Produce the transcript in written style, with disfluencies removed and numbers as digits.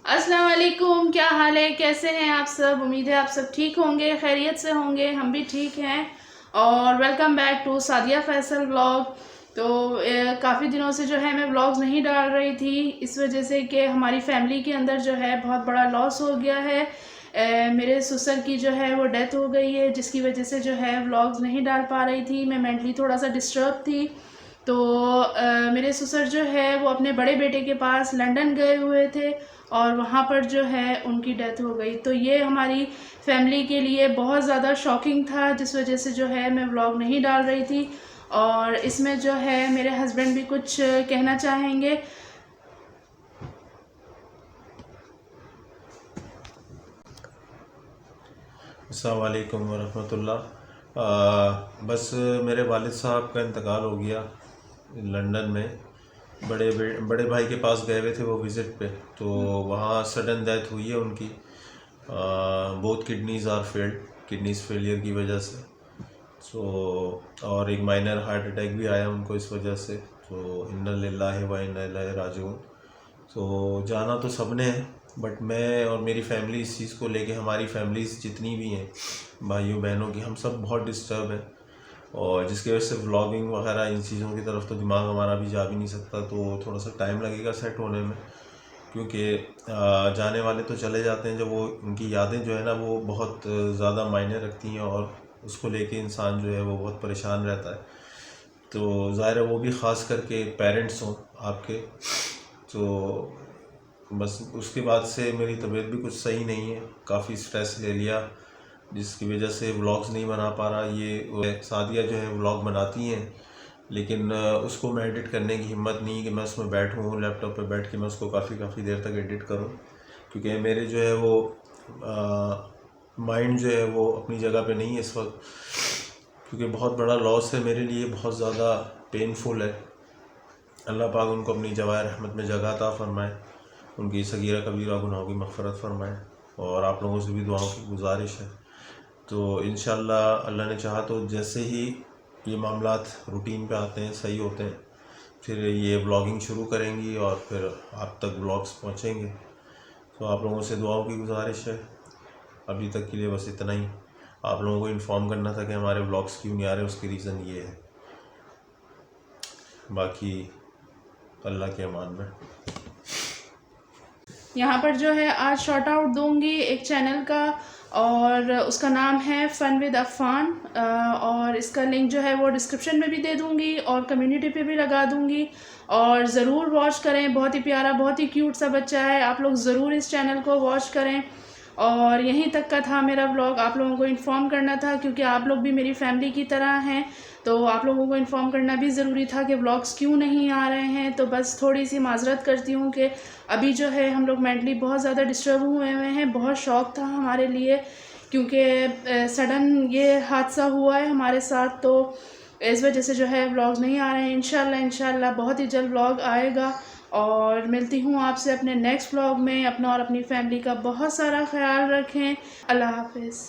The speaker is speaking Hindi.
अस्सलाम वालेकुम, क्या हाल है, कैसे हैं आप सब। उम्मीद है आप सब ठीक होंगे, खैरियत से होंगे। हम भी ठीक हैं। और welcome back to Sadia Faisal vlog. तो काफ़ी दिनों से जो है मैं व्लॉग्स नहीं डाल रही थी, इस वजह से कि हमारी फैमिली के अंदर जो है बहुत बड़ा लॉस हो गया है। मेरे ससुर की जो है वो डेथ हो गई है, जिसकी वजह से जो है व्लॉग्स नहीं डाल पा रही थी। मैं मेंटली थोड़ा सा डिस्टर्ब थी। तो मेरे ससुर जो है वो अपने बड़े बेटे के पास लंदन गए हुए थे और वहाँ पर जो है उनकी डेथ हो गई। तो ये हमारी फैमिली के लिए बहुत ज़्यादा शॉकिंग था, जिस वजह से जो है मैं व्लॉग नहीं डाल रही थी। और इसमें जो है मेरे हस्बैंड भी कुछ कहना चाहेंगे। अस्सलाम वालेकुम वरहमतुल्लाह। बस मेरे वालिद साहब का इंतकाल हो गया लंदन में। बड़े भाई के पास गए हुए थे वो विज़िट पे, तो वहाँ सडन डेथ हुई है उनकी। Both kidneys are failed, kidneys failure की वजह से। सो और एक माइनर हार्ट अटैक भी आया उनको इस वजह से। तो इन्ना लिल्लाहि व इन्ना इलैहि राजिऊन। तो जाना तो सबने है, बट मैं और मेरी फैमिली इस चीज़ को लेके, हमारी फैमिलीज़ जितनी भी हैं भाइयों बहनों की, हम सब बहुत डिस्टर्ब हैं। और जिसकी वजह से व्लॉगिंग वगैरह इन चीज़ों की तरफ तो दिमाग हमारा भी जा भी नहीं सकता। तो थोड़ा सा टाइम लगेगा सेट होने में, क्योंकि जाने वाले तो चले जाते हैं, जब वो उनकी यादें जो है ना वो बहुत ज़्यादा मायने रखती हैं और उसको लेके इंसान जो है वो बहुत परेशान रहता है। तो ज़ाहिर है वो भी ख़ास करके पेरेंट्स हों आपके। तो बस उसके बाद से मेरी तबीयत भी कुछ सही नहीं है, काफ़ी स्ट्रेस ले लिया, जिसकी वजह से व्लॉग्स नहीं बना पा रहा। ये सादिया जो है व्लॉग बनाती हैं, लेकिन उसको मैं एडिट करने की हिम्मत नहीं कि मैं उसमें बैठूँ लैपटॉप पे बैठ के मैं उसको काफ़ी देर तक एडिट करूँ, क्योंकि मेरे जो है वो माइंड जो है वो अपनी जगह पे नहीं है इस वक्त, क्योंकि बहुत बड़ा लॉस है मेरे लिए, बहुत ज़्यादा पेनफुल है। अल्लाह पाक उनको अपनी जवाहिर रहमत में जगह अता फरमाए, उनकी सगीरा कबीरा गुनाहों की मग़फ़िरत फरमाए। और आप लोगों से भी दुआओं की गुजारिश है। तो इंशाअल्लाह अल्लाह ने चाहा तो जैसे ही ये मामलात रूटीन पे आते हैं, सही होते हैं, फिर ये व्लॉगिंग शुरू करेंगी और फिर आप तक व्लॉग्स पहुँचेंगे। तो आप लोगों से दुआओं की गुजारिश है। अभी तक के लिए बस इतना ही आप लोगों को इन्फॉर्म करना था कि हमारे व्लॉग्स क्यों नहीं आ रहे, उसकी रीज़न ये है। बाकी अल्लाह के अमान में। यहाँ पर जो है आज शॉर्ट आउट दूंगी एक चैनल का, और उसका नाम है फ़न विद अफ़ान। और इसका लिंक जो है वो डिस्क्रिप्शन में भी दे दूंगी और कम्युनिटी पे भी लगा दूंगी। और ज़रूर वॉच करें, बहुत ही प्यारा, बहुत ही क्यूट सा बच्चा है। आप लोग ज़रूर इस चैनल को वॉच करें। और यहीं तक का था मेरा व्लॉग, आप लोगों को इन्फॉर्म करना था, क्योंकि आप लोग भी मेरी फैमिली की तरह हैं। तो आप लोगों को इन्फॉर्म करना भी ज़रूरी था कि व्लॉग्स क्यों नहीं आ रहे हैं। तो बस थोड़ी सी माजरत करती हूँ कि अभी जो है हम लोग मेंटली बहुत ज़्यादा डिस्टर्ब हुए हैं। बहुत शौक था हमारे लिए, क्योंकि सडन ये हादसा हुआ है हमारे साथ। तो इस वजह से जो है व्लॉग्स नहीं आ रहे हैं। इंशाल्लाह बहुत ही जल्द व्लॉग आएगा। और मिलती हूँ आपसे अपने नेक्स्ट व्लॉग में। अपना और अपनी फैमिली का बहुत सारा ख्याल रखें। अल्लाह हाफिज़।